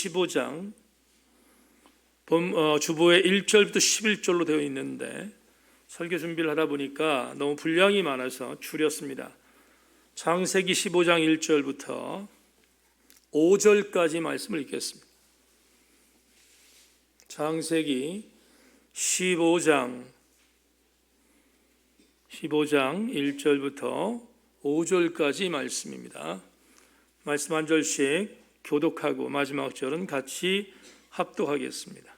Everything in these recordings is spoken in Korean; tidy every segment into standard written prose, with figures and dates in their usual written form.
15장 주보에 1절부터 11절로 되어 있는데 설교 준비를 하다 보니까 너무 분량이 많아서 줄였습니다. 창세기 15장 1절부터 5절까지 말씀을 읽겠습니다. 창세기 15장 1절부터 5절까지 말씀입니다. 말씀 한 절씩 교독하고 마지막 절은 같이 합독하겠습니다.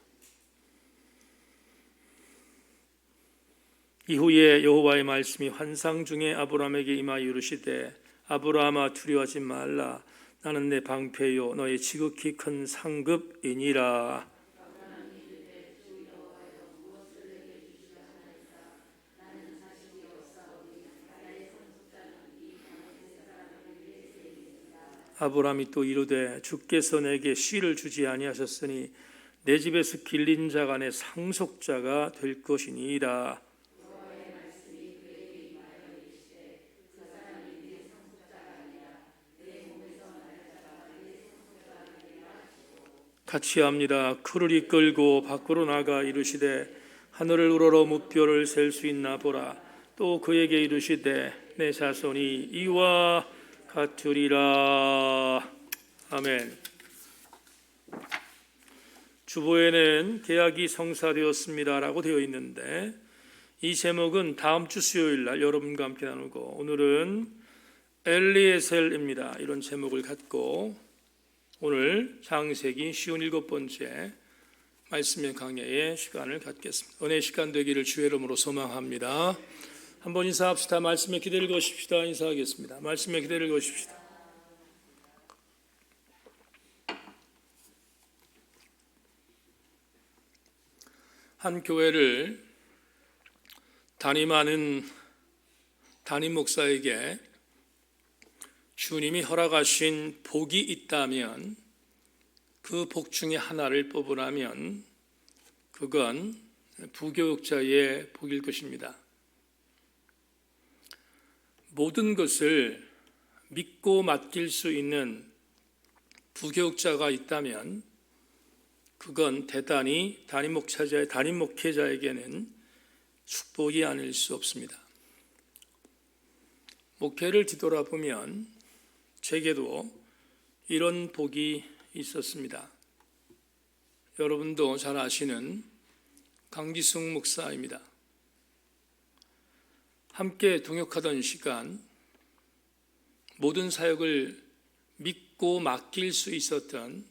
이후에 여호와의 말씀이 환상 중에 아브라함에게 임하여 이르시되 아브라함아 두려워하지 말라. 나는 내 방패요 너의 지극히 큰 상급이니라. 아브라함이 또 이르되 주께서 내게 씨를 주지 아니하셨으니 내 집에서 길린 자가 내 상속자가 될 것이니이다. 같이 합니다. 그를 이끌고 밖으로 나가 이르시되 하늘을 우러러 무뼈를 셀 수 있나 보라. 또 그에게 이르시되 내 자손이 이와 같으리라. 아멘. 주보에는 계약이 성사되었습니다라고 되어 있는데 이 제목은 다음 주 수요일 날 여러분과 함께 나누고 오늘은 엘리에셀입니다. 이런 제목을 갖고 오늘 창세기 57번째 말씀의 강해의 시간을 갖겠습니다. 은혜의 시간 되기를 주의 이름으로 소망합니다. 한번 인사합시다. 말씀에 기대를 거십시다. 인사하겠습니다. 말씀에 기대를 거십시다. 한 교회를 담임하는 담임 목사에게 주님이 허락하신 복이 있다면 그 복 중에 하나를 뽑으라면 그건 부교육자의 복일 것입니다. 모든 것을 믿고 맡길 수 있는 부교육자가 있다면 그건 대단히 담임 목회자에게는 축복이 아닐 수 없습니다. 목회를 뒤돌아보면 제게도 이런 복이 있었습니다. 여러분도 잘 아시는 강기숙 목사입니다. 함께 동역하던 시간 모든 사역을 믿고 맡길 수 있었던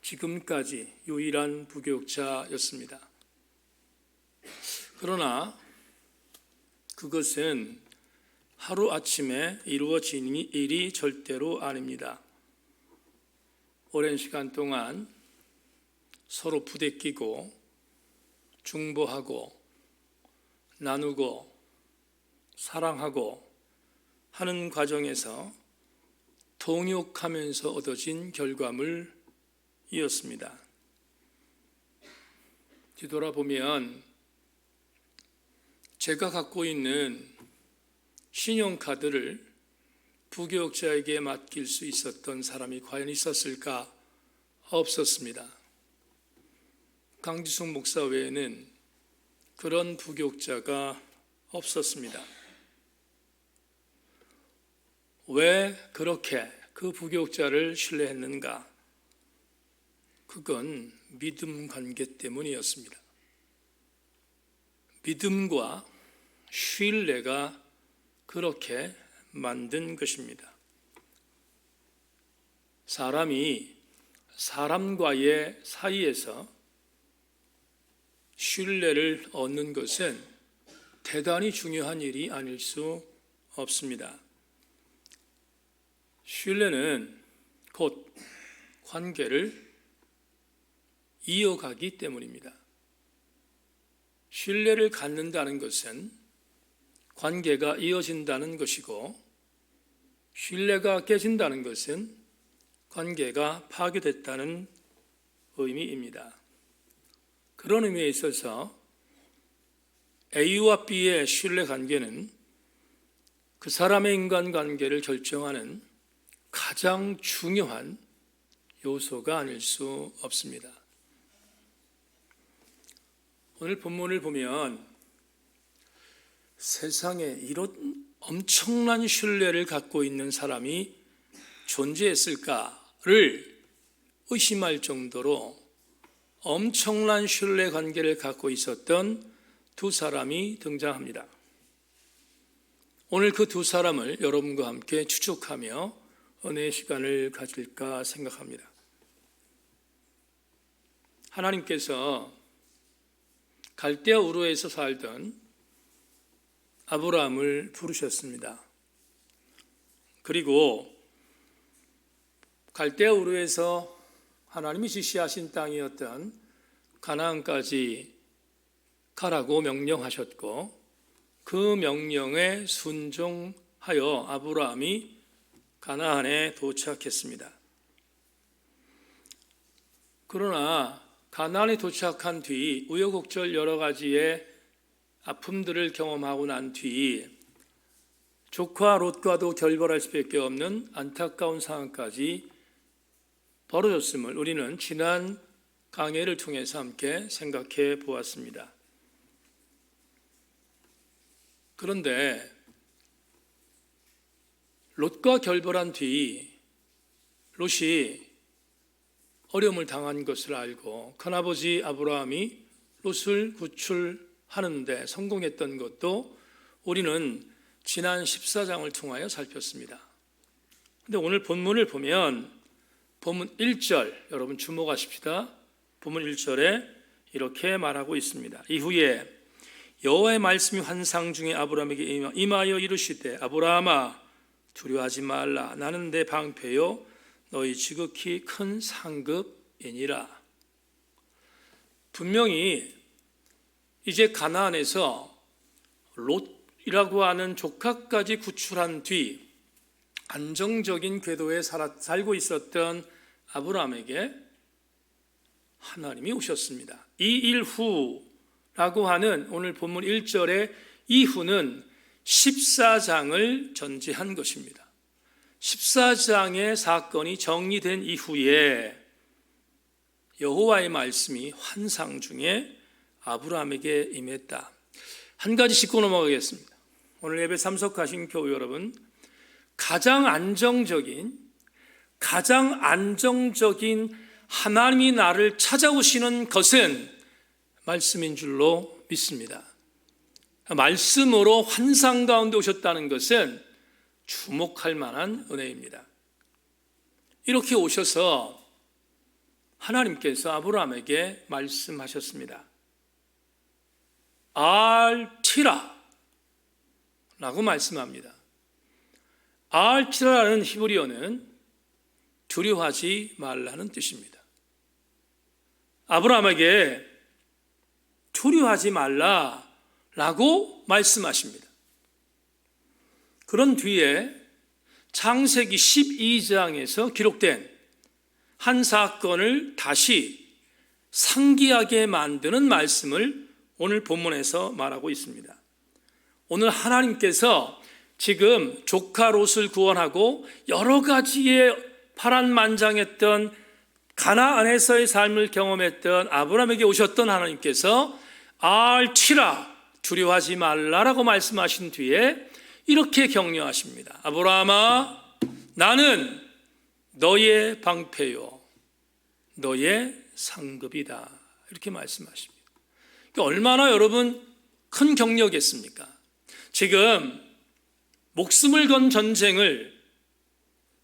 지금까지 유일한 부교육자였습니다. 그러나 그것은 하루아침에 이루어진 일이 절대로 아닙니다. 오랜 시간 동안 서로 부대끼고 중보하고 나누고 사랑하고 하는 과정에서 동역하면서 얻어진 결과물이었습니다. 뒤돌아보면 제가 갖고 있는 신용카드를 부교육자에게 맡길 수 있었던 사람이 과연 있었을까? 없었습니다. 강지숙 목사 외에는 그런 부교육자가 없었습니다. 왜 그렇게 그 부교육자를 신뢰했는가? 그건 믿음 관계 때문이었습니다. 믿음과 신뢰가 그렇게 만든 것입니다. 사람이 사람과의 사이에서 신뢰를 얻는 것은 대단히 중요한 일이 아닐 수 없습니다. 신뢰는 곧 관계를 이어가기 때문입니다. 신뢰를 갖는다는 것은 관계가 이어진다는 것이고 신뢰가 깨진다는 것은 관계가 파괴됐다는 의미입니다. 그런 의미에 있어서 A와 B의 신뢰 관계는 그 사람의 인간관계를 결정하는 가장 중요한 요소가 아닐 수 없습니다. 오늘 본문을 보면 세상에 이런 엄청난 신뢰를 갖고 있는 사람이 존재했을까를 의심할 정도로 엄청난 신뢰 관계를 갖고 있었던 두 사람이 등장합니다. 오늘 그 두 사람을 여러분과 함께 추적하며 은혜의 시간을 가질까 생각합니다. 하나님께서 갈대아 우르에서 살던 아브라함을 부르셨습니다. 그리고 갈대아 우르에서 하나님이 지시하신 땅이었던 가나안까지 가라고 명령하셨고, 그 명령에 순종하여 아브라함이 가나안에 도착했습니다. 그러나 가나안에 도착한 뒤 우여곡절 여러 가지의 아픔들을 경험하고 난 뒤 조카 롯과도 결별할 수밖에 없는 안타까운 상황까지 벌어졌음을 우리는 지난 강해를 통해서 함께 생각해 보았습니다. 그런데 롯과 결별한 뒤 롯이 어려움을 당한 것을 알고 큰아버지 아브라함이 롯을 구출하는데 성공했던 것도 우리는 지난 14장을 통하여 살폈습니다. 그런데 오늘 본문을 보면 본문 1절 여러분 주목하십시다. 본문 1절에 이렇게 말하고 있습니다. 이후에 여호와의 말씀이 환상 중에 아브라함에게 임하여 이르시되 아브라함아 두려워하지 말라. 나는 내 방패요 너희 지극히 큰 상급이니라. 분명히 이제 가나안에서 롯이라고 하는 조카까지 구출한 뒤 안정적인 궤도에 살고 있었던 아브라함에게 하나님이 오셨습니다. 이 일 후라고 하는 오늘 본문 1절의 이후는 14장을 전제한 것입니다. 14장의 사건이 정리된 이후에 여호와의 말씀이 환상 중에 아브라함에게 임했다. 한 가지 짚고 넘어가겠습니다. 오늘 예배 참석하신 교우 여러분, 가장 안정적인 하나님이 나를 찾아오시는 것은 말씀인 줄로 믿습니다. 말씀으로 환상 가운데 오셨다는 것은 주목할 만한 은혜입니다. 이렇게 오셔서 하나님께서 아브라함에게 말씀하셨습니다. 알티라 라고 말씀합니다. 알티라라는 히브리어는 두려워하지 말라는 뜻입니다. 아브라함에게 두려워하지 말라라고 말씀하십니다. 그런 뒤에 창세기 12장에서 기록된 한 사건을 다시 상기하게 만드는 말씀을 오늘 본문에서 말하고 있습니다. 오늘 하나님께서 지금 조카 롯을 구원하고 여러 가지의 파란만장했던 가나안에서의 삶을 경험했던 아브라함에게 오셨던 하나님께서 알티라 두려워하지 말라라고 말씀하신 뒤에 이렇게 격려하십니다. 아브라함아 나는 너의 방패요 너의 상급이다 이렇게 말씀하십니다. 얼마나 여러분 큰 격려겠습니까? 지금 목숨을 건 전쟁을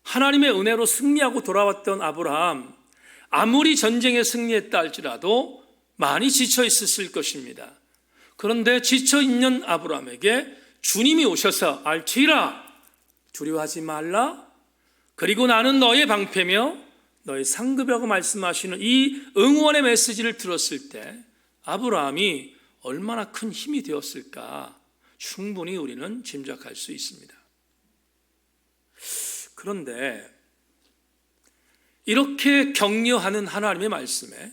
하나님의 은혜로 승리하고 돌아왔던 아브라함, 아무리 전쟁에 승리했다 할지라도 많이 지쳐 있었을 것입니다. 그런데 지쳐 있는 아브라함에게 주님이 오셔서 알티라 두려워하지 말라. 그리고 나는 너의 방패며 너의 상급이라고 말씀하시는 이 응원의 메시지를 들었을 때 아브라함이 얼마나 큰 힘이 되었을까 충분히 우리는 짐작할 수 있습니다. 그런데 이렇게 격려하는 하나님의 말씀에,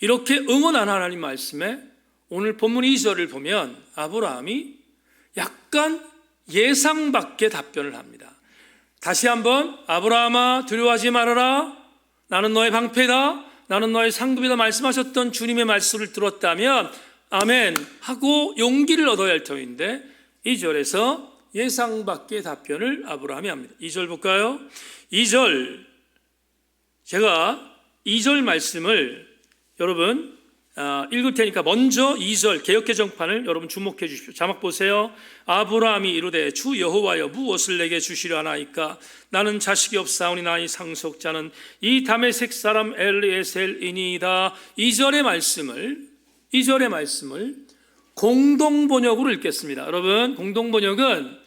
이렇게 응원하는 하나님 말씀에 오늘 본문 2절을 보면 아브라함이 약간 예상 밖의 답변을 합니다. 다시 한번 아브라함아 두려워하지 말아라. 나는 너의 방패다, 나는 너의 상급이다 말씀하셨던 주님의 말씀을 들었다면 아멘 하고 용기를 얻어야 할 터인데 2절에서 예상 밖의 답변을 아브라함이 합니다. 2절 볼까요? 2절, 제가 2절 말씀을 여러분 읽을 테니까 먼저 2절 개역개정판을 여러분 주목해 주십시오. 자막 보세요. 아브라함이 이르되 주 여호와여 무엇을 내게 주시려 하나이까? 나는 자식이 없사오니 나의 상속자는 이 다메섹 사람 엘리에셀이니이다. 2절의 말씀을 공동 번역으로 읽겠습니다. 여러분, 공동 번역은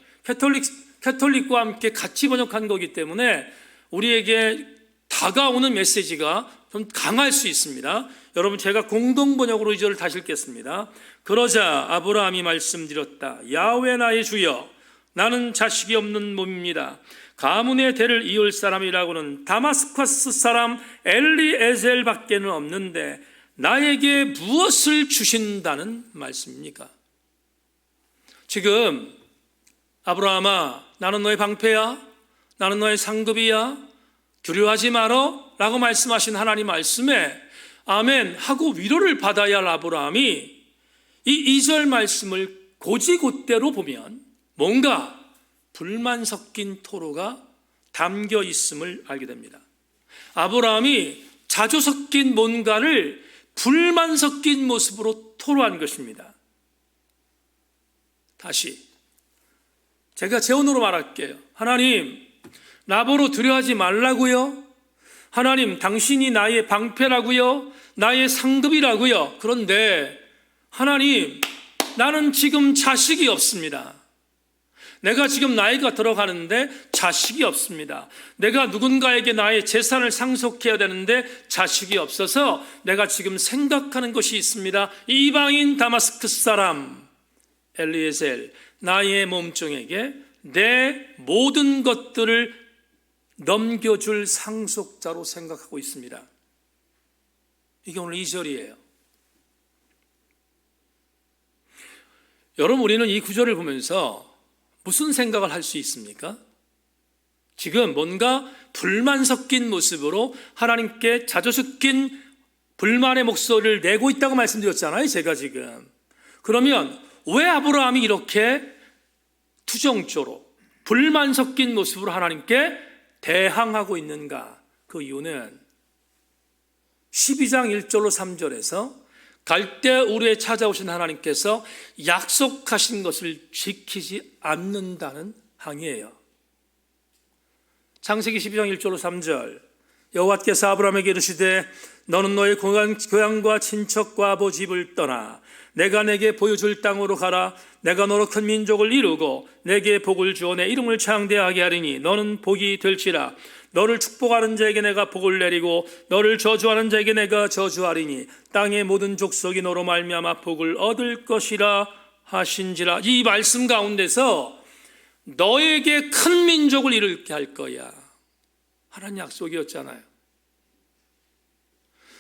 캐톨릭과 함께 같이 번역한 거기 때문에 우리에게 다가오는 메시지가 좀 강할 수 있습니다. 여러분, 제가 공동 번역으로 2절을 다시 읽겠습니다. 그러자 아브라함이 말씀드렸다. 야훼 나의 주여, 나는 자식이 없는 몸입니다. 가문의 대를 이을 사람이라고는 다마스커스 사람 엘리에셀밖에는 없는데 나에게 무엇을 주신다는 말씀입니까? 지금 아브라함아, 나는 너의 방패야, 나는 너의 상급이야, 두려워하지 마라 라고 말씀하신 하나님 말씀에 아멘 하고 위로를 받아야 할 아브라함이 이 2절 말씀을 고지곳대로 보면 뭔가 불만 섞인 토로가 담겨 있음을 알게 됩니다. 아브라함이 자조 섞인 뭔가를 불만 섞인 모습으로 토로한 것입니다. 다시 제가 재언으로 말할게요. 하나님, 나보러 두려워하지 말라고요? 하나님, 당신이 나의 방패라고요? 나의 상급이라고요? 그런데 하나님, 나는 지금 자식이 없습니다. 내가 지금 나이가 들어가는데 자식이 없습니다. 내가 누군가에게 나의 재산을 상속해야 되는데 자식이 없어서 내가 지금 생각하는 것이 있습니다. 이방인 다마스커스 사람 엘리에셀, 나의 몸종에게 내 모든 것들을 넘겨줄 상속자로 생각하고 있습니다. 이게 오늘 2절이에요. 여러분, 우리는 이 구절을 보면서 무슨 생각을 할 수 있습니까? 지금 뭔가 불만 섞인 모습으로 하나님께 자조 섞인 불만의 목소리를 내고 있다고 말씀드렸잖아요, 제가 지금. 그러면 왜 아브라함이 이렇게 투정조로 불만 섞인 모습으로 하나님께 대항하고 있는가? 그 이유는 12장 1절로 3절에서 갈대 우르에 찾아오신 하나님께서 약속하신 것을 지키지 않는다는 항의예요. 창세기 12장 1절로 3절, 여호와께서 아브라함에게 이르시되 너는 너의 고향과 친척과 아버지 집을 떠나 내가 내게 보여줄 땅으로 가라. 내가 너로 큰 민족을 이루고 내게 복을 주어 내 이름을 창대하게 하리니 너는 복이 될지라. 너를 축복하는 자에게 내가 복을 내리고 너를 저주하는 자에게 내가 저주하리니 땅의 모든 족속이 너로 말미암아 복을 얻을 것이라 하신지라. 이 말씀 가운데서 너에게 큰 민족을 이루게 할 거야, 하나님 약속이었잖아요.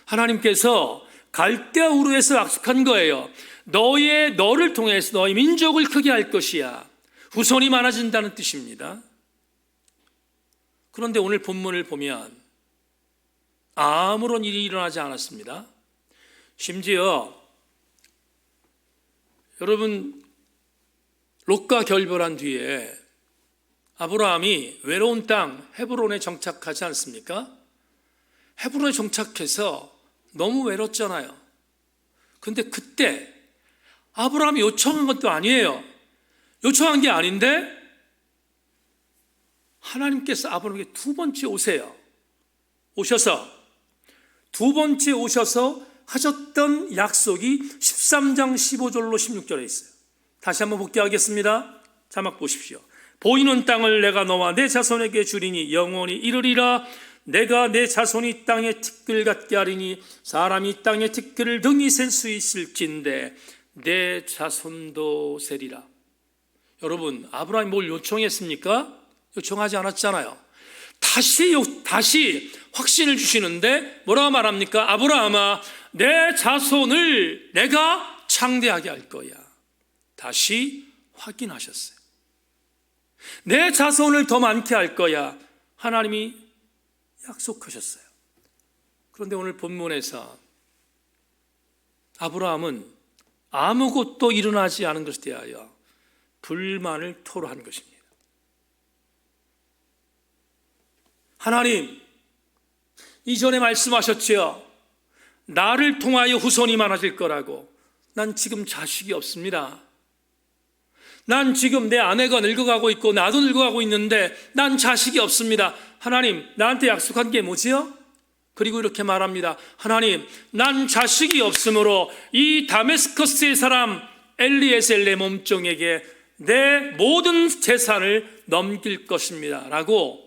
하나님께서 갈대아 우르에서 약속한 거예요. 너를 통해서 너의 민족을 크게 할 것이야. 후손이 많아진다는 뜻입니다. 그런데 오늘 본문을 보면 아무런 일이 일어나지 않았습니다. 심지어 여러분, 롯과 결별한 뒤에 아브라함이 외로운 땅 헤브론에 정착하지 않습니까? 헤브론에 정착해서 너무 외롭잖아요. 근데 그때 아브라함이 요청한 것도 아니에요. 요청한 게 아닌데 하나님께서 아브라함에게 두 번째 오셔서 하셨던 약속이 13장 15절로 16절에 있어요. 다시 한번 복기하겠습니다. 자막 보십시오. 보이는 땅을 내가 너와 내 자손에게 주리니 영원히 이르리라. 내가 내 자손이 땅의 티끌 같게 하리니 사람이 땅의 티끌을 등이 셀 수 있을진데 내 자손도 세리라. 여러분, 아브라함이 뭘 요청했습니까? 요청하지 않았잖아요. 다시 확신을 주시는데 뭐라고 말합니까? 아브라함아, 내 자손을 내가 창대하게 할 거야. 다시 확인하셨어요. 내 자손을 더 많게 할 거야. 하나님이 약속하셨어요. 그런데 오늘 본문에서 아브라함은 아무것도 일어나지 않은 것에 대하여 불만을 토로한 것입니다. 하나님, 이전에 말씀하셨지요. 나를 통하여 후손이 많아질 거라고. 난 지금 자식이 없습니다. 난 지금 내 아내가 늙어가고 있고 나도 늙어가고 있는데 난 자식이 없습니다. 하나님, 나한테 약속한 게 뭐지요? 그리고 이렇게 말합니다. 하나님, 난 자식이 없으므로 이 다메스커스의 사람 엘리에셀 내 몸종에게 내 모든 재산을 넘길 것입니다 라고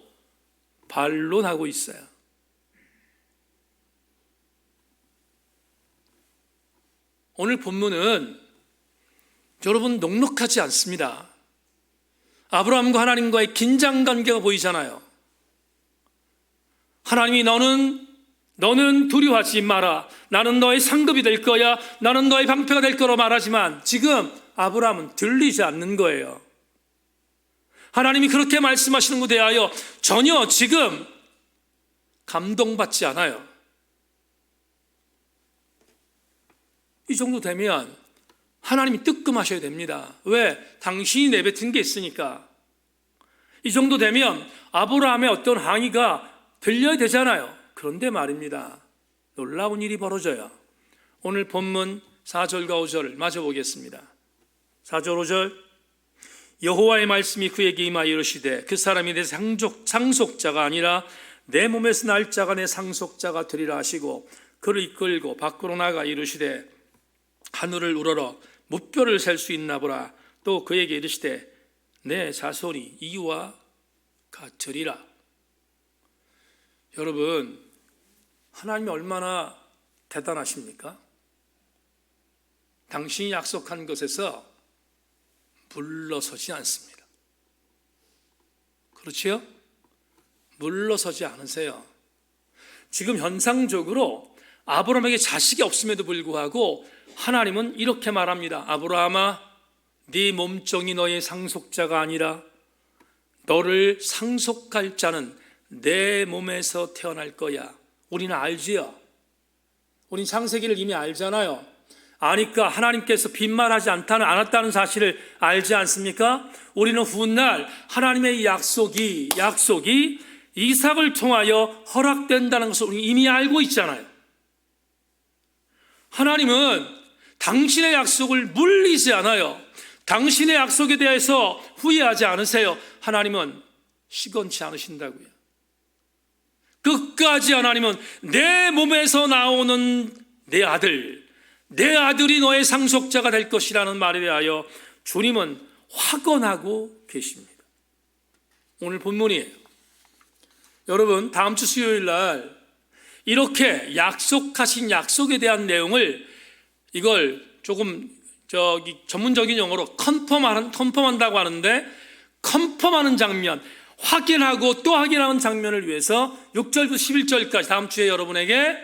반론하고 있어요. 오늘 본문은 여러분 녹록하지 않습니다. 아브라함과 하나님과의 긴장관계가 보이잖아요. 하나님이 너는 두려워하지 마라. 나는 너의 상급이 될 거야. 나는 너의 방패가 될 거로 말하지만 지금 아브라함은 들리지 않는 거예요. 하나님이 그렇게 말씀하시는 것에 대하여 전혀 지금 감동받지 않아요. 이 정도 되면 하나님이 뜨끔하셔야 됩니다. 왜? 당신이 내뱉은 게 있으니까. 이 정도 되면 아브라함의 어떤 항의가 들려야 되잖아요. 그런데 말입니다. 놀라운 일이 벌어져요. 오늘 본문 4절과 5절을 마저 보겠습니다. 4절 5절 여호와의 말씀이 그에게 임하여 이르시되 그 사람이 내 상속자가 아니라 내 몸에서 날 자가 내 상속자가 되리라 하시고 그를 이끌고 밖으로 나가 이르시되 하늘을 우러러 무뼈를 셀 수 있나 보라. 또 그에게 이르시되 내 자손이 이와 같으리라. 여러분, 하나님이 얼마나 대단하십니까? 당신이 약속한 것에서 물러서지 않습니다. 그렇지요? 물러서지 않으세요. 지금 현상적으로 아브라함에게 자식이 없음에도 불구하고 하나님은 이렇게 말합니다. 아브라함아, 네 몸종이 너의 상속자가 아니라 너를 상속할 자는 내 몸에서 태어날 거야. 우리는 알지요. 우린 창세기를 이미 알잖아요. 아니까 하나님께서 빈말하지 않았다는 사실을 알지 않습니까? 우리는 훗날 하나님의 약속이 이삭을 통하여 허락된다는 것을 우리 이미 알고 있잖아요. 하나님은 당신의 약속을 물리지 않아요. 당신의 약속에 대해서 후회하지 않으세요. 하나님은 시건치 않으신다고요. 끝까지 하나님은 내 몸에서 나오는 내 아들이 너의 상속자가 될 것이라는 말에 대하여 주님은 확언하고 계십니다. 오늘 본문이에요. 여러분, 다음 주 수요일 날 이렇게 약속하신 약속에 대한 내용을 이걸 조금 전문적인 용어로 컨펌한다고 하는데, 컨펌하는 장면, 확인하고 또 확인하는 장면을 위해서 6절부터 11절까지 다음 주에 여러분에게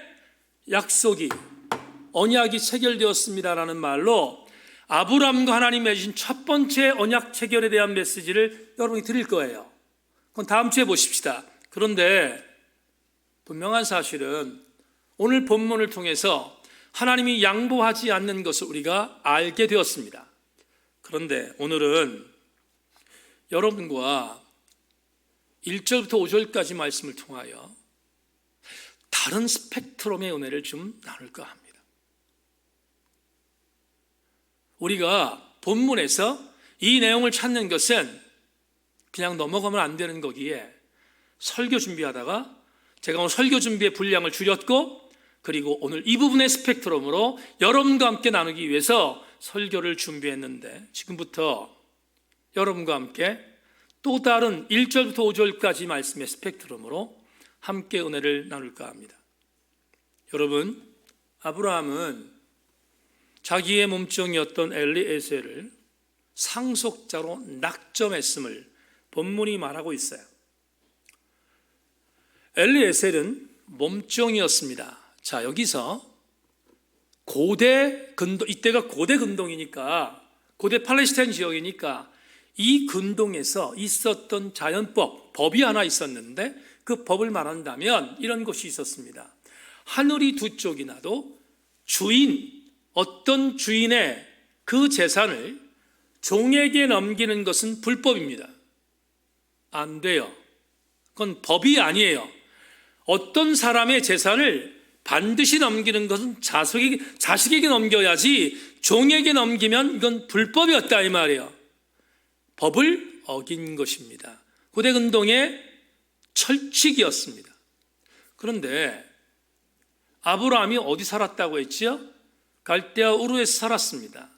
언약이 체결되었습니다라는 말로 아브라함과 하나님이 맺으신 첫 번째 언약 체결에 대한 메시지를 여러분이 드릴 거예요. 그건 다음 주에 보십시다. 그런데 분명한 사실은 오늘 본문을 통해서 하나님이 양보하지 않는 것을 우리가 알게 되었습니다. 그런데 오늘은 여러분과 1절부터 5절까지 말씀을 통하여 다른 스펙트럼의 은혜를 좀 나눌까 합니다. 우리가 본문에서 이 내용을 찾는 것은 그냥 넘어가면 안 되는 거기에 설교 준비하다가 제가 오늘 설교 준비의 분량을 줄였고, 그리고 오늘 이 부분의 스펙트럼으로 여러분과 함께 나누기 위해서 설교를 준비했는데, 지금부터 여러분과 함께 또 다른 1절부터 5절까지 말씀의 스펙트럼으로 함께 은혜를 나눌까 합니다. 여러분, 아브라함은 자기의 몸종이었던 엘리에셀을 상속자로 낙점했음을 본문이 말하고 있어요. 엘리에셀은 몸종이었습니다. 자, 여기서 이때가 고대 근동이니까, 고대 팔레스타인 지역이니까 이 근동에서 있었던 법이 하나 있었는데 그 법을 말한다면 이런 것이 있었습니다. 하늘이 두 쪽이 나도 어떤 주인의 그 재산을 종에게 넘기는 것은 불법입니다. 안 돼요. 그건 법이 아니에요. 어떤 사람의 재산을 반드시 넘기는 것은 자식에게 넘겨야지 종에게 넘기면 이건 불법이었다 이 말이에요. 법을 어긴 것입니다. 고대 근동의 철칙이었습니다. 그런데 아브라함이 어디 살았다고 했지요? 갈대아 우르에서 살았습니다.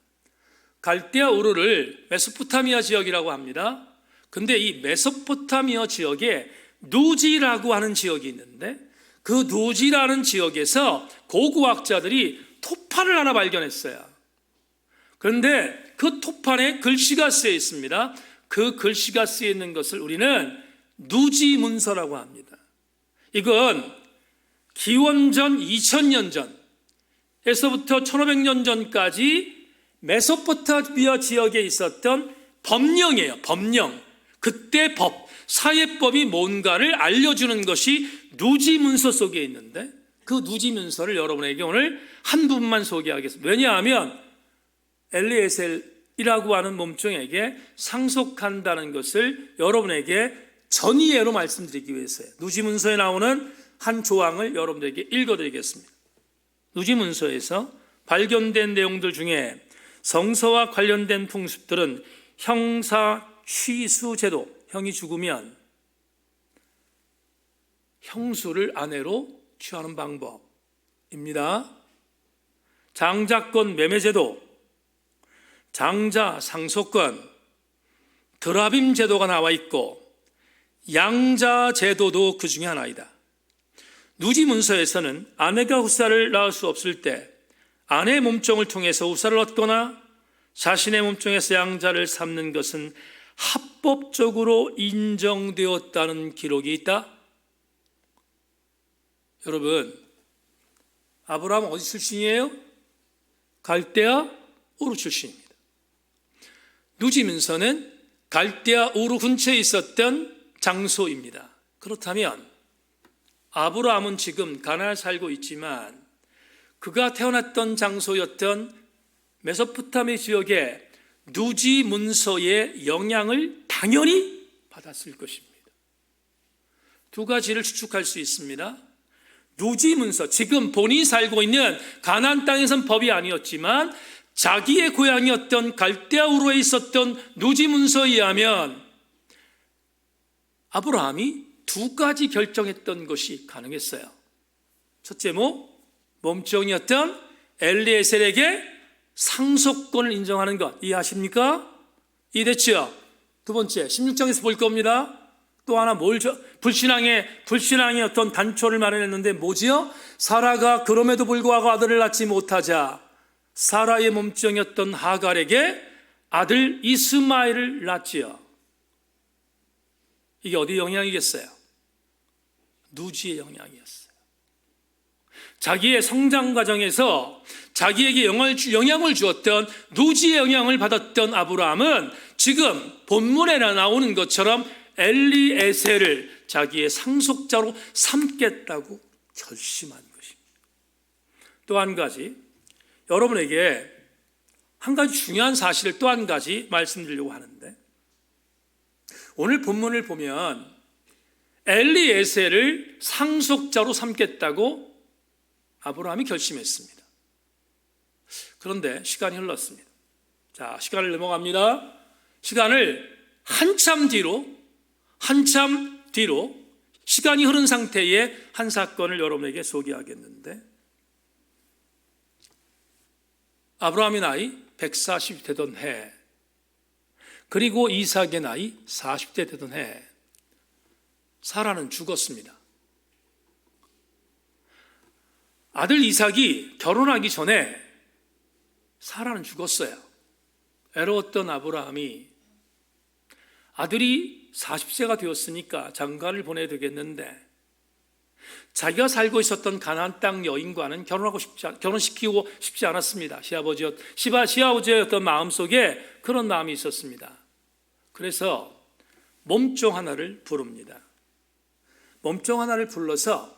갈대아 우르를 메소포타미아 지역이라고 합니다. 근데 이 메소포타미아 지역에 누지라고 하는 지역이 있는데 그 누지라는 지역에서 고고학자들이 토판을 하나 발견했어요. 그런데 그 토판에 글씨가 쓰여 있습니다. 그 글씨가 쓰여 있는 것을 우리는 누지문서라고 합니다. 이건 기원전 2000년 전에서부터 1500년 전까지 메소포타미아 지역에 있었던 법령이에요. 법령. 그때 사회법이 뭔가를 알려주는 것이 누지문서 속에 있는데 그 누지문서를 여러분에게 오늘 한 부분만 소개하겠습니다. 왜냐하면 엘리에셀이라고 하는 몸종에게 상속한다는 것을 여러분에게 전이해로 말씀드리기 위해서요. 누지문서에 나오는 한 조항을 여러분들에게 읽어드리겠습니다. 누지문서에서 발견된 내용들 중에 성서와 관련된 풍습들은 형사 취수제도, 형이 죽으면 형수를 아내로 취하는 방법입니다. 장자권 매매제도, 장자 상속권, 드라빔 제도가 나와 있고 양자 제도도 그 중에 하나이다. 누지문서에서는 아내가 후사를 낳을 수 없을 때 아내의 몸종을 통해서 후사를 얻거나 자신의 몸종에서 양자를 삼는 것은 합법적으로 인정되었다는 기록이 있다. 여러분, 아브라함은 어디 출신이에요? 갈대아 우르 출신입니다. 누지문서는 갈대아 우르 근처에 있었던 장소입니다. 그렇다면 아브라함은 지금 가나안에 살고 있지만 그가 태어났던 장소였던 메소포타미아 지역의 누지문서의 영향을 당연히 받았을 것입니다. 두 가지를 추측할 수 있습니다. 누지문서, 지금 본인이 살고 있는 가나안 땅에선 법이 아니었지만 자기의 고향이었던 갈대아 우르에 있었던 누지문서에 의하면 아브라함이 두 가지 결정했던 것이 가능했어요. 첫째, 몸종이었던 엘리에셀에게 상속권을 인정하는 것, 이해하십니까? 이해됐죠? 두 번째, 16장에서 볼 겁니다. 또 하나 불신앙의 어떤 단초를 마련했는데 뭐지요? 사라가 그럼에도 불구하고 아들을 낳지 못하자 사라의 몸종이었던 하갈에게 아들 이스마엘을 낳지요. 이게 어디의 영향이겠어요? 누지의 영향이었어요. 자기의 성장 과정에서 자기에게 영향을 주었던 누지의 영향을 받았던 아브라함은 지금 본문에 나오는 것처럼 엘리에셀을 자기의 상속자로 삼겠다고 결심한 것입니다. 또 한 가지, 여러분에게 한 가지 중요한 사실을 또 한 가지 말씀드리려고 하는데, 오늘 본문을 보면 엘리에셀을 상속자로 삼겠다고 아브라함이 결심했습니다. 그런데 시간이 흘렀습니다. 자, 시간을 넘어갑니다. 시간을 한참 뒤로 시간이 흐른 상태의 한 사건을 여러분에게 소개하겠는데, 아브라함의 나이 140 되던 해, 그리고 이삭의 나이 40대 되던 해, 사라는 죽었습니다. 아들 이삭이 결혼하기 전에 사라는 죽었어요. 애로웠던 아브라함이 아들이 40세가 되었으니까 장가를 보내야 되겠는데 자기가 살고 있었던 가나안 땅 여인과는 결혼시키고 싶지 않았습니다. 시아버지였던 마음속에 그런 마음이 있었습니다. 그래서 몸종 하나를 부릅니다. 몸종 하나를 불러서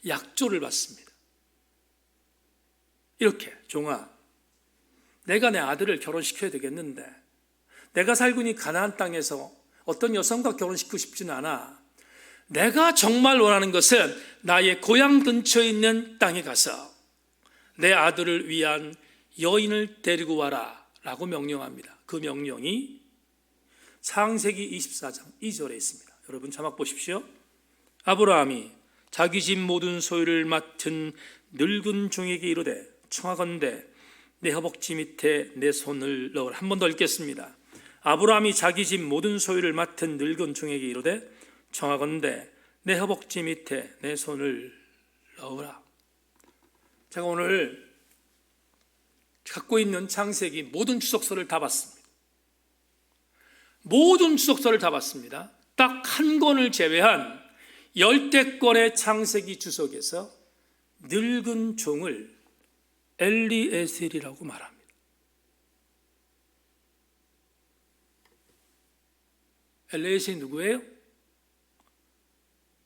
약조를 받습니다. 이렇게, 종아, 내가 내 아들을 결혼시켜야 되겠는데 내가 살고 있는 가나안 땅에서 어떤 여성과 결혼시키고 싶지는 않아. 내가 정말 원하는 것은 나의 고향 근처에 있는 땅에 가서 내 아들을 위한 여인을 데리고 와라 라고 명령합니다. 그 명령이 창세기 24장 2절에 있습니다. 여러분 자막 보십시오. 아브라함이 자기 집 모든 소유를 맡은 늙은 종에게 이르되 청하건대 내 허벅지 밑에 내 손을 넣으라. 한 번 더 읽겠습니다. 아브라함이 자기 집 모든 소유를 맡은 늙은 종에게 이르되 청하건대 내 허벅지 밑에 내 손을 넣으라. 제가 오늘 갖고 있는 창세기 모든 추석서를 다 봤습니다. 모든 추석서를 다 봤습니다. 딱 한 권을 제외한 10대 권의 창세기 주석에서 늙은 종을 엘리에셀이라고 말합니다. 엘리에셀이 누구예요?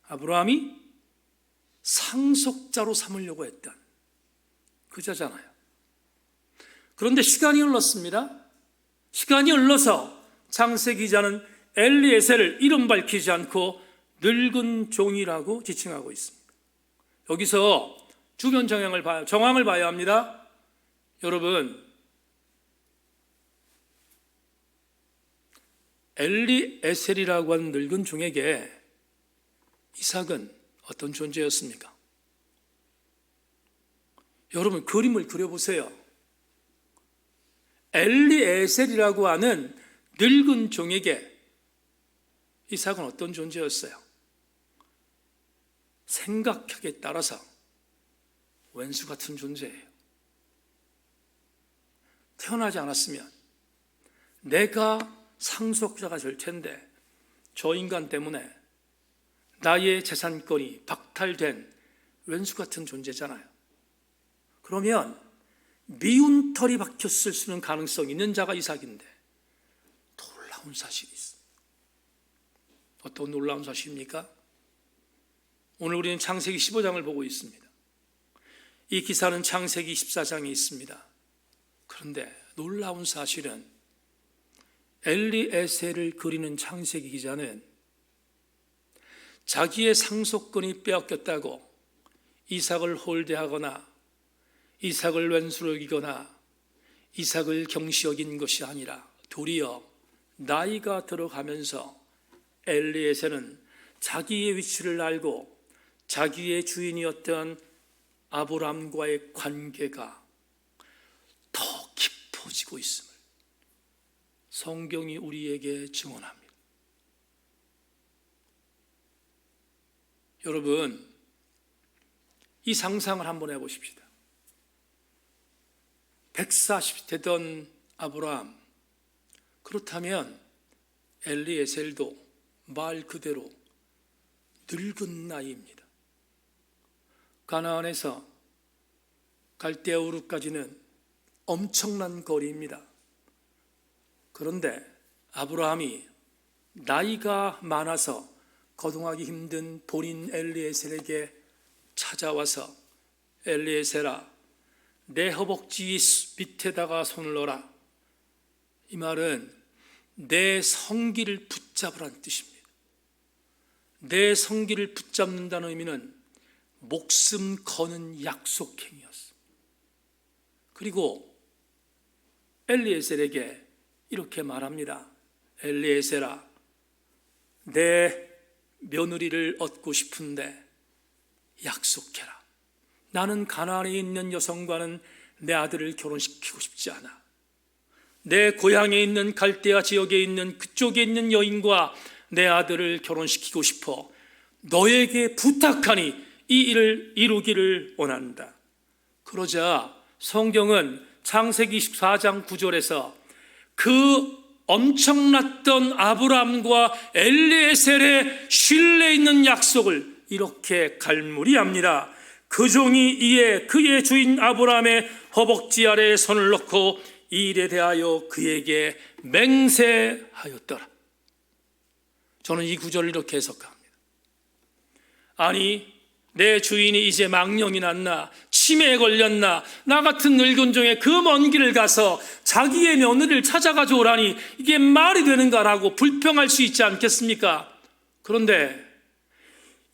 아브라함이 상속자로 삼으려고 했던 그 자잖아요. 그런데 시간이 흘렀습니다. 시간이 흘러서 창세기 기자는 엘리에셀을 이름 밝히지 않고 늙은 종이라고 지칭하고 있습니다. 여기서 주변 정황을 봐야 합니다. 여러분, 엘리에셀이라고 하는 늙은 종에게 이삭은 어떤 존재였습니까? 여러분 그림을 그려보세요. 엘리에셀이라고 하는 늙은 종에게 이삭은 어떤 존재였어요? 생각하기에 따라서 왼수 같은 존재예요. 태어나지 않았으면 내가 상속자가 될 텐데 저 인간 때문에 나의 재산권이 박탈된 왼수 같은 존재잖아요. 그러면 미운 털이 박혔을 수 있는 가능성이 있는 자가 이삭인데 놀라운 사실이 있습니다. 어떤 놀라운 사실입니까? 오늘 우리는 창세기 15장을 보고 있습니다. 이 기사는 창세기 14장에 있습니다. 그런데 놀라운 사실은 엘리에셀을 그리는 창세기 기자는 자기의 상속권이 빼앗겼다고 이삭을 홀대하거나 이삭을 왼수로 여기거나 이삭을 경시 여긴 것이 아니라 도리어 나이가 들어가면서 엘리에셀은 자기의 위치를 알고 자기의 주인이었던 아브람과의 관계가 더 깊어지고 있음을 성경이 우리에게 증언합니다. 여러분, 이 상상을 한번 해보십시다. 140 되던 아브라함, 그렇다면 엘리에셀도 말 그대로 늙은 나이입니다. 가나안에서 갈대아 우르까지는 엄청난 거리입니다. 그런데 아브라함이 나이가 많아서 거동하기 힘든 본인 엘리에셀에게 찾아와서 엘리에셀아, 내 허벅지 밑에다가 손을 넣어라. 이 말은 내 성기를 붙잡으라는 뜻입니다. 내 성기를 붙잡는다는 의미는 목숨 거는 약속행위였습니다. 그리고 엘리에셀에게 이렇게 말합니다. 엘리에셀아, 내 며느리를 얻고 싶은데 약속해라. 나는 가나안에 있는 여성과는 내 아들을 결혼시키고 싶지 않아. 내 고향에 있는 갈대아 지역에 있는 그쪽에 있는 여인과 내 아들을 결혼시키고 싶어. 너에게 부탁하니 이 일을 이루기를 원한다. 그러자 성경은 창세기 24장 9절에서 그 엄청났던 아브람과 엘리에셀의 신뢰 있는 약속을 이렇게 갈무리합니다. 그 종이 이에 그의 주인 아브람의 허벅지 아래에 손을 넣고 이 일에 대하여 그에게 맹세하였더라. 저는 이 구절을 이렇게 해석합니다. 아니, 내 주인이 이제 망령이 났나, 치매에 걸렸나, 나 같은 늙은 종의 그 먼 길을 가서 자기의 며느리를 찾아가져 오라니 이게 말이 되는가라고 불평할 수 있지 않겠습니까? 그런데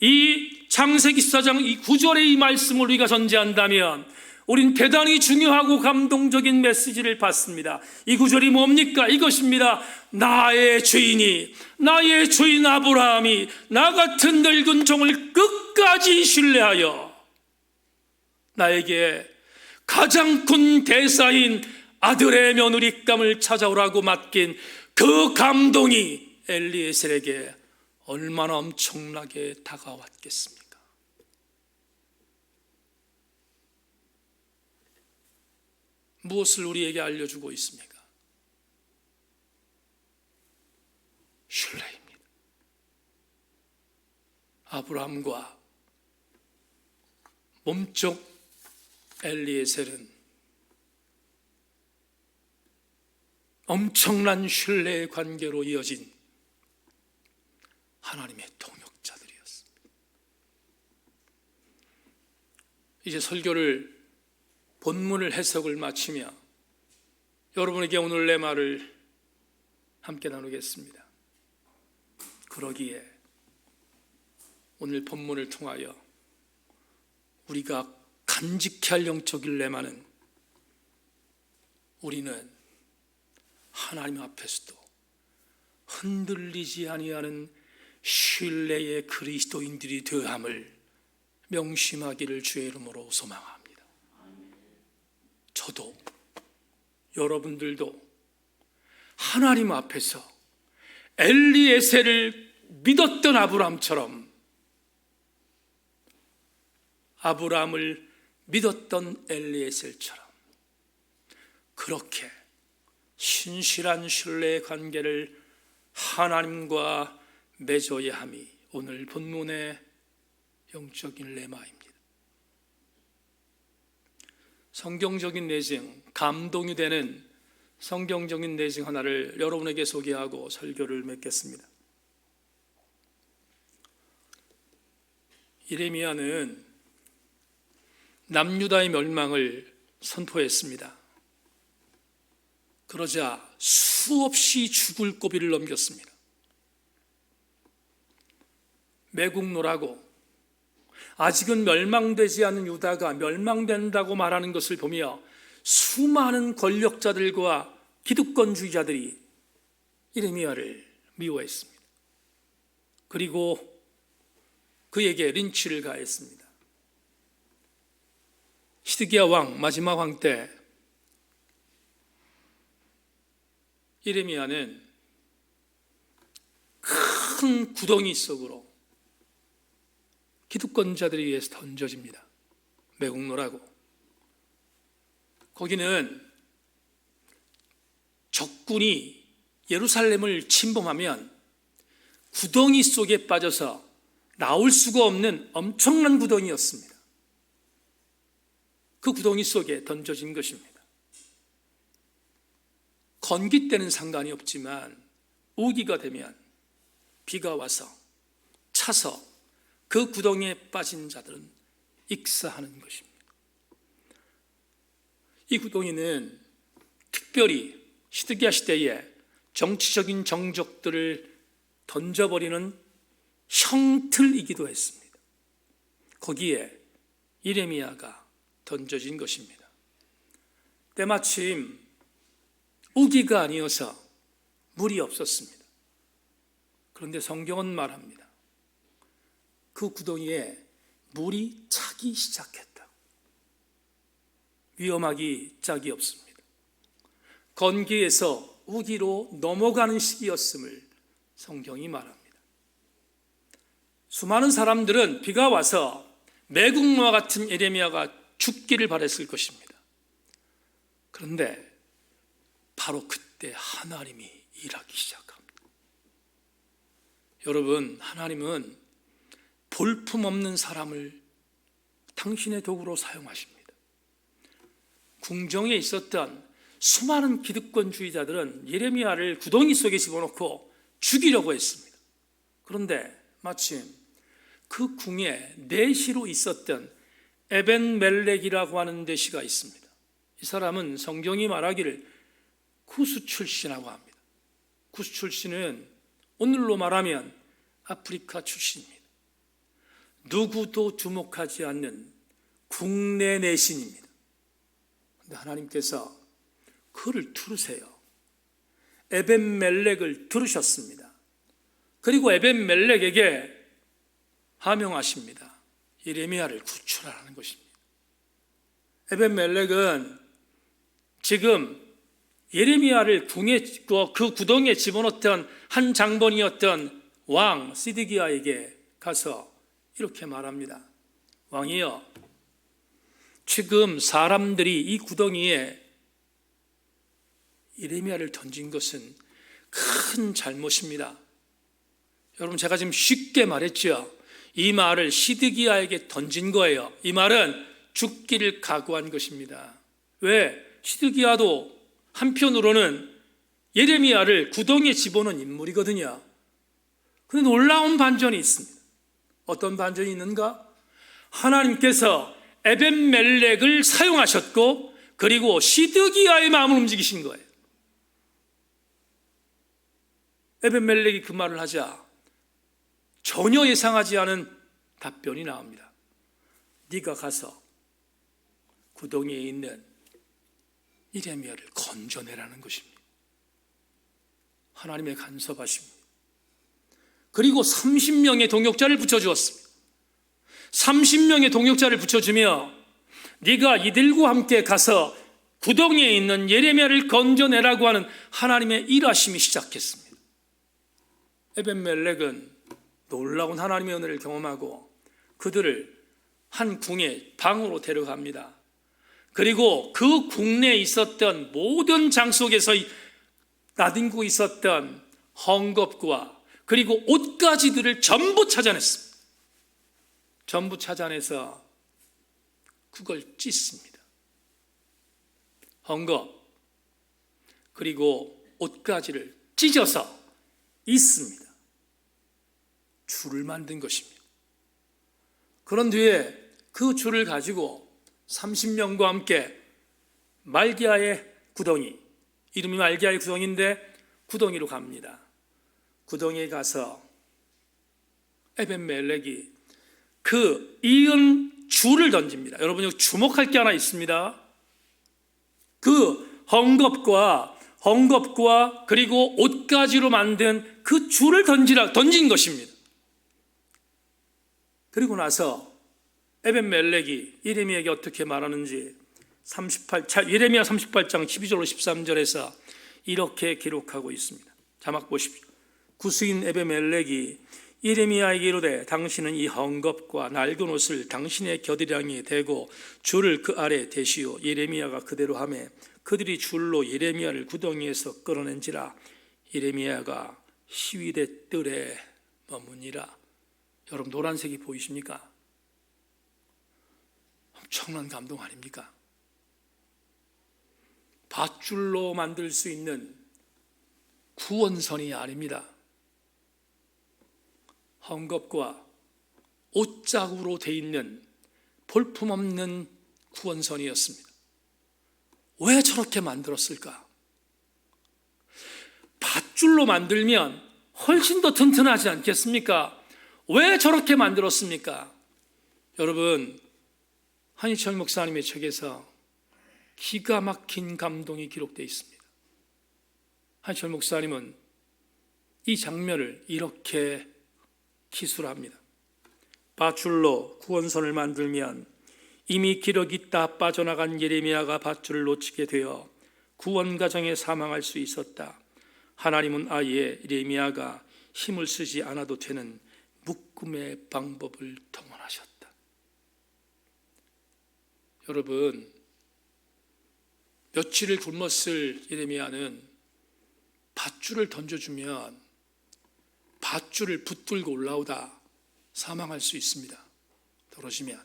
이 창세기 14장 이 9절의 이 말씀을 우리가 전제한다면 우린 대단히 중요하고 감동적인 메시지를 받습니다. 이 구절이 뭡니까? 이것입니다. 나의 주인 아브라함이 나 같은 늙은 종을 끝까지 신뢰하여 나에게 가장 큰 대사인 아들의 며느리감을 찾아오라고 맡긴 그 감동이 엘리에셀에게 얼마나 엄청나게 다가왔겠습니까? 무엇을 우리에게 알려주고 있습니까? 신뢰입니다. 아브라함과 몸쪽 엘리에셀은 엄청난 신뢰의 관계로 이어진 하나님의 동역자들이었습니다. 이제 설교를 본문을 해석을 마치며 여러분에게 오늘 내 말을 함께 나누겠습니다. 그러기에 오늘 본문을 통하여 우리가 간직해야 할 영적인 레마는 우리는 하나님 앞에서도 흔들리지 아니하는 신뢰의 그리스도인들이 되어함을 명심하기를 주의 이름으로 소망합니다. 저도 여러분들도 하나님 앞에서 엘리에셀을 믿었던 아브라함처럼 아브라함을 믿었던 엘리에셀처럼 그렇게 신실한 신뢰의 관계를 하나님과 맺어야 함이 오늘 본문의 영적인 레마입니다. 성경적인 내용, 감동이 되는 성경적인 내용 하나를 여러분에게 소개하고 설교를 맺겠습니다. 예레미야는 남유다의 멸망을 선포했습니다. 그러자 수없이 죽을 고비를 넘겼습니다. 매국노라고 아직은 멸망되지 않은 유다가 멸망된다고 말하는 것을 보며 수많은 권력자들과 기득권주의자들이 예레미야를 미워했습니다. 그리고 그에게 린치를 가했습니다. 시드기야 왕, 마지막 왕 때 예레미야는 큰 구덩이 속으로 기득권자들에 의해서 던져집니다. 매국노라고. 거기는 적군이 예루살렘을 침범하면 구덩이 속에 빠져서 나올 수가 없는 엄청난 구덩이였습니다. 그 구덩이 속에 던져진 것입니다. 건기 때는 상관이 없지만 우기가 되면 비가 와서 차서 그 구덩이에 빠진 자들은 익사하는 것입니다. 이 구덩이는 특별히 시드기야 시대에 정치적인 정적들을 던져버리는 형틀이기도 했습니다. 거기에 예레미야가 던져진 것입니다. 때마침 우기가 아니어서 물이 없었습니다. 그런데 성경은 말합니다. 그 구덩이에 물이 차기 시작했다. 위험하기 짝이 없습니다. 건기에서 우기로 넘어가는 시기였음을 성경이 말합니다. 수많은 사람들은 비가 와서 매국노와 같은 예레미야가 죽기를 바랬을 것입니다. 그런데 바로 그때 하나님이 일하기 시작합니다. 여러분, 하나님은 볼품없는 사람을 당신의 도구로 사용하십니다. 궁정에 있었던 수많은 기득권주의자들은 예레미야를 구덩이 속에 집어넣고 죽이려고 했습니다. 그런데 마침 그 궁에 내시로 있었던 에벤멜렉이라고 하는 내시가 있습니다. 이 사람은 성경이 말하기를 구스 출신이라고 합니다. 구스 출신은 오늘로 말하면 아프리카 출신입니다. 누구도 주목하지 않는 국내 내신입니다. 그런데 하나님께서 그를 들으세요. 에벤멜렉을 들으셨습니다. 그리고 에벤멜렉에게 하명하십니다. 예레미야를 구출하라는 것입니다. 에벤멜렉은 지금 예레미야를 그 구덩이에 집어넣던 한 장본이었던 왕 시드기야에게 가서 이렇게 말합니다. 왕이여, 지금 사람들이 이 구덩이에 예레미야를 던진 것은 큰 잘못입니다. 여러분, 제가 지금 쉽게 말했죠. 이 말을 시드기야에게 던진 거예요. 이 말은 죽기를 각오한 것입니다. 왜? 시드기야도 한편으로는 예레미야를 구덩이에 집어넣은 인물이거든요. 그런데 놀라운 반전이 있습니다. 어떤 반전이 있는가? 하나님께서 에벤멜렉을 사용하셨고, 그리고 시드기야의 마음을 움직이신 거예요. 에벤멜렉이 그 말을 하자 전혀 예상하지 않은 답변이 나옵니다. 네가 가서 구덩이에 있는 예레미야를 건져내라는 것입니다. 하나님의 간섭하십니다. 그리고 30명의 동역자를 붙여주었습니다. 30명의 동역자를 붙여주며 네가 이들과 함께 가서 구덩이에 있는 예레미야를 건져내라고 하는 하나님의 일하심이 시작했습니다. 에벤멜렉은 놀라운 하나님의 은혜를 경험하고 그들을 한 궁의 방으로 데려갑니다. 그리고 그 궁 내에 있었던 모든 장 속에서 나뒹고 있었던 헝겊과 그리고 옷가지들을 전부 찾아냈습니다. 전부 찾아내서 그걸 찢습니다. 헝겊 그리고 옷가지를 찢어서 있습니다. 줄을 만든 것입니다. 그런 뒤에 그 줄을 가지고 30명과 함께 말기야의 구덩이, 이름이 말기야의 구덩이인데 구덩이로 갑니다. 구덩이에 가서 에벤멜렉이 그 이은 줄을 던집니다. 여러분, 여기 주목할 게 하나 있습니다. 그 헝겊과 그리고 옷가지로 만든 그 줄을 던진 것입니다. 그리고 나서 에벤멜렉이 예레미야에게 어떻게 말하는지 예레미야 38장 12절로 13절에서 이렇게 기록하고 있습니다. 자막 보십시오. 구스인 에벤멜렉이 예레미야에게 이르되 당신은 이 헝겊과 낡은 옷을 당신의 겨드랑이에 대고 줄을 그 아래 대시오. 예레미야가 그대로 하매 그들이 줄로 예레미야를 구덩이에서 끌어낸지라. 예레미야가 시위대 뜰에 머무니라. 여러분, 노란색이 보이십니까? 엄청난 감동 아닙니까? 밧줄로 만들 수 있는 구원선이 아닙니다. 헝겊과 옷자국으로 돼 있는 볼품없는 구원선이었습니다. 왜 저렇게 만들었을까? 밧줄로 만들면 훨씬 더 튼튼하지 않겠습니까? 왜 저렇게 만들었습니까? 여러분, 한희철 목사님의 책에서 기가 막힌 감동이 기록되어 있습니다. 한희철 목사님은 이 장면을 이렇게 기술합니다. 밧줄로 구원선을 만들면 이미 기력이 다 빠져나간 예레미야가 밧줄을 놓치게 되어 구원 과정에 사망할 수 있었다. 하나님은 아예 예레미야가 힘을 쓰지 않아도 되는 묶음의 방법을 동원하셨다. 여러분, 며칠을 굶었을 예레미야는 밧줄을 던져주면 밧줄을 붙들고 올라오다 사망할 수 있습니다. 떨어지면.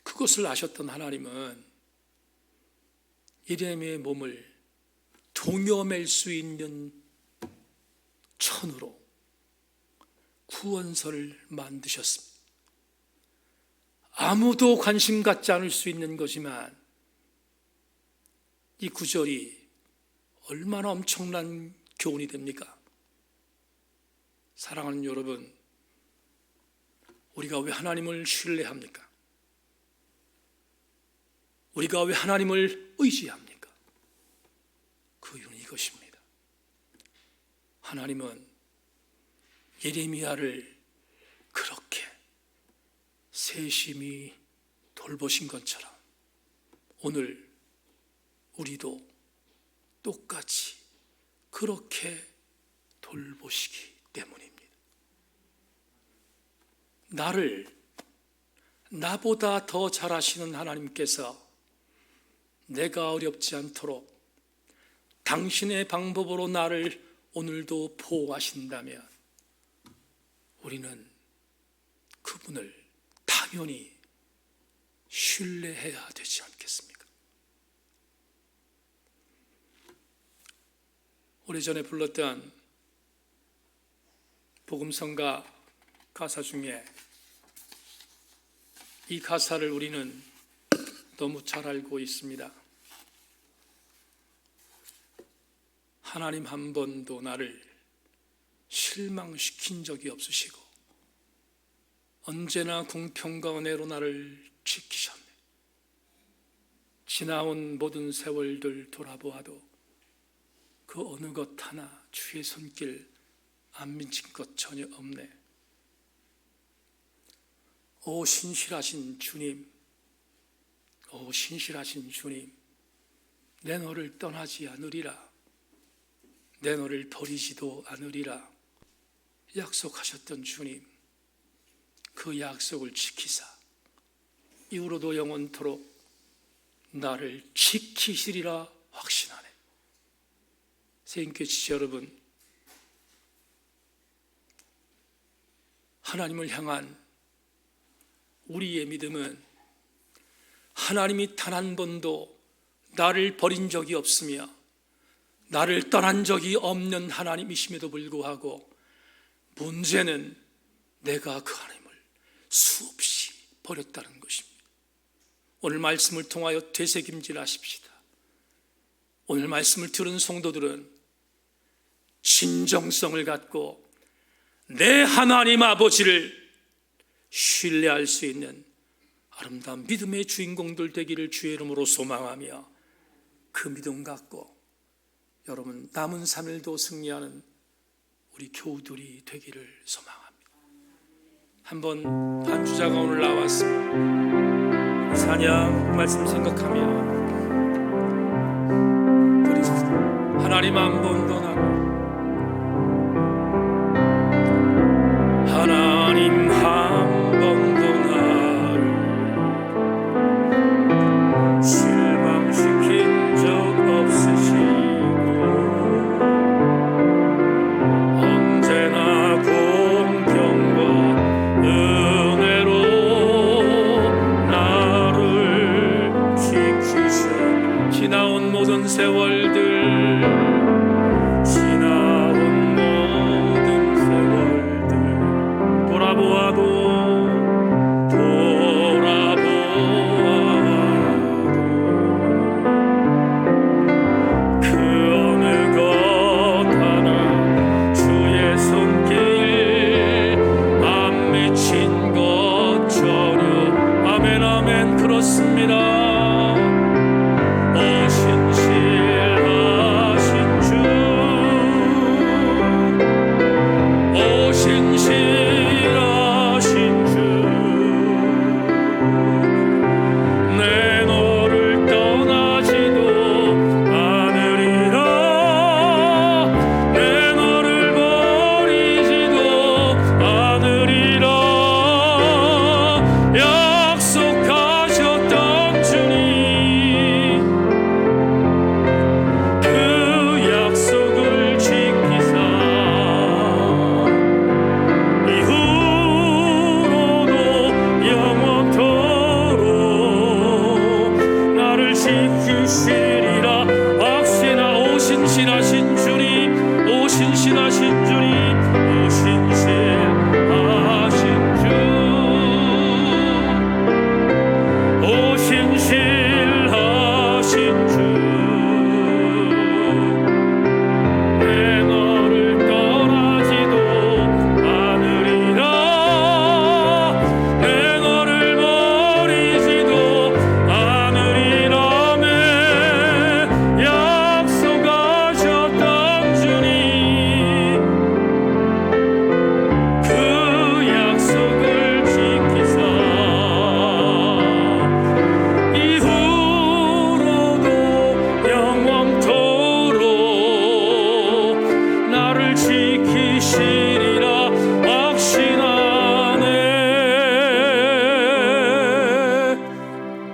그것을 아셨던 하나님은 예레미야의 몸을 동여맬 수 있는 천으로 구원서를 만드셨습니다. 아무도 관심 갖지 않을 수 있는 거지만 이 구절이 얼마나 엄청난 교훈이 됩니까? 사랑하는 여러분, 우리가 왜 하나님을 신뢰합니까? 우리가 왜 하나님을 의지합니까? 그 이유는 이것입니다. 하나님은 예레미야를 그렇게 세심히 돌보신 것처럼 오늘 우리도 똑같이 그렇게 돌보시기 때문입니다. 나를 나보다 더 잘 아시는 하나님께서 내가 어렵지 않도록 당신의 방법으로 나를 오늘도 보호하신다면 우리는 그분을 당연히 신뢰해야 되지 않겠습니까? 오래전에 불렀던 복음성가 가사 중에 이 가사를 우리는 너무 잘 알고 있습니다. 하나님 한 번도 나를 실망시킨 적이 없으시고 언제나 공평과 은혜로 나를 지키셨네. 지나온 모든 세월들 돌아보아도 그 어느 것 하나 주의 손길 안 미친 것 전혀 없네. 오 신실하신 주님, 오 신실하신 주님, 내 너를 떠나지 않으리라, 내 너를 버리지도 않으리라 약속하셨던 주님, 그 약속을 지키사 이후로도 영원토록 나를 지키시리라 확신하네. 새인교회 지체 여러분, 하나님을 향한 우리의 믿음은 하나님이 단 한 번도 나를 버린 적이 없으며 나를 떠난 적이 없는 하나님이심에도 불구하고 문제는 내가 그 하나님을 수없이 버렸다는 것입니다. 오늘 말씀을 통하여 되새김질하십시다. 오늘 말씀을 들은 성도들은 진정성을 갖고 내 하나님 아버지를 신뢰할 수 있는 아름다운 믿음의 주인공들 되기를 주의 이름으로 소망하며 그 믿음 갖고 여러분 남은 3일도 승리하는 우리 교우들이 되기를 소망합니다. 한번 반주자가 오늘 나왔습니다. 찬양 말씀 생각하며 하나님 한 번도 나를 하나님 한 번도 나를 실망시킨 적 없으시고 언제나 공평과 은혜로 나를 지키셔. 지나온 모든 세월들 약속하셨던 주님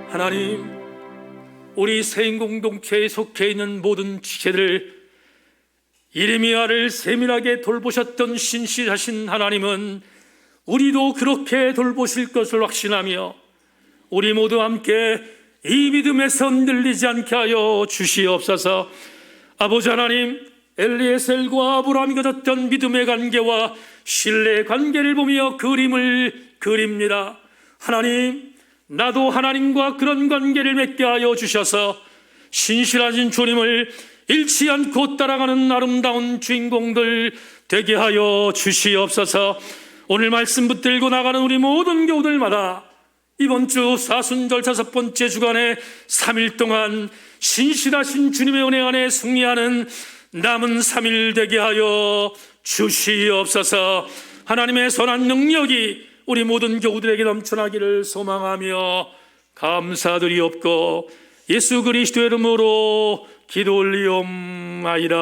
하나님, 우리 세인공동체에 속해 있는 모든 지체들, 예레미야를 세밀하게 돌보셨던 신실하신 하나님은 우리도 그렇게 돌보실 것을 확신하며 우리 모두 함께 이 믿음에서 흔들리지 않게 하여 주시옵소서. 아버지 하나님, 엘리에셀과 아브라함이 가졌던 믿음의 관계와 신뢰의 관계를 보며 그림을 그립니다. 하나님, 나도 하나님과 그런 관계를 맺게 하여 주셔서 신실하신 주님을 잃지 않고 따라가는 아름다운 주인공들 되게 하여 주시옵소서. 오늘 말씀 붙들고 나가는 우리 모든 교우들마다 이번 주 사순절 5번째 주간에 3일 동안 신실하신 주님의 은혜 안에 승리하는 남은 3일 되게 하여 주시옵소서. 하나님의 선한 능력이 우리 모든 교우들에게 넘쳐나기를 소망하며 감사드리옵고 예수 그리스도의 이름으로 기도 올리옵나이다.